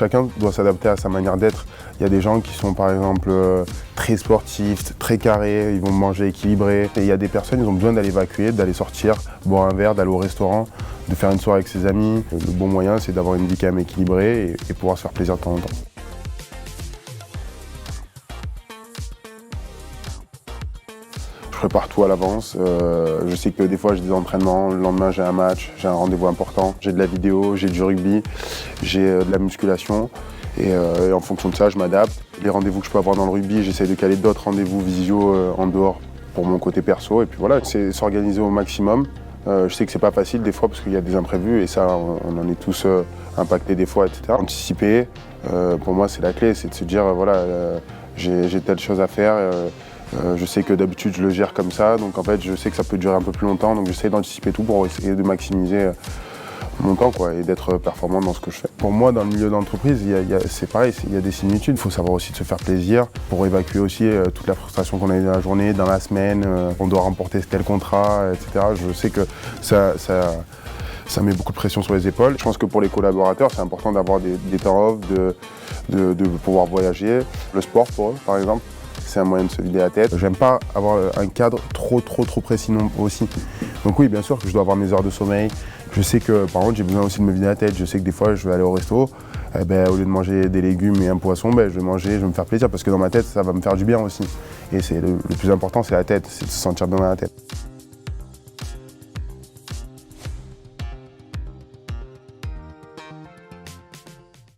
chacun doit s'adapter à sa manière d'être. Il y a des gens qui sont par exemple très sportifs, très carrés, ils vont manger équilibré. Et il y a des personnes, ils ont besoin d'aller évacuer, d'aller sortir, boire un verre, d'aller au restaurant, de faire une soirée avec ses amis. Le bon moyen, c'est d'avoir une vie quand même équilibrée et pouvoir se faire plaisir de temps en temps. Je prépare tout à l'avance. Je sais que des fois j'ai des entraînements, le lendemain j'ai un match, j'ai un rendez-vous important, j'ai de la vidéo, j'ai du rugby, j'ai de la musculation et en fonction de ça je m'adapte. Les rendez-vous que je peux avoir dans le rugby, j'essaie de caler d'autres rendez-vous visio en dehors pour mon côté perso et puis voilà, c'est s'organiser au maximum. Je sais que c'est pas facile des fois parce qu'il y a des imprévus et ça on en est tous impactés des fois, etc. Anticiper, pour moi c'est la clé, c'est de se dire voilà j'ai telle chose à faire. Je sais que d'habitude je le gère comme ça, donc en fait je sais que ça peut durer un peu plus longtemps, donc j'essaie d'anticiper tout pour essayer de maximiser mon temps quoi, et d'être performant dans ce que je fais. Pour moi dans le milieu d'entreprise, c'est pareil, il y a des similitudes, il faut savoir aussi de se faire plaisir pour évacuer aussi toute la frustration qu'on a eu dans la journée, dans la semaine, on doit remporter tel contrat, etc. Je sais que ça met beaucoup de pression sur les épaules. Je pense que pour les collaborateurs, c'est important d'avoir des temps off, de pouvoir voyager. Le sport pour eux par exemple. C'est un moyen de se vider la tête. J'aime pas avoir un cadre trop précis non aussi. Donc oui, bien sûr que je dois avoir mes heures de sommeil. Je sais que par contre j'ai besoin aussi de me vider la tête. Je sais que des fois je vais aller au resto, au lieu de manger des légumes et un poisson, je vais me faire plaisir parce que dans ma tête ça va me faire du bien aussi. Et c'est le plus important, c'est la tête, c'est de se sentir bien dans la tête.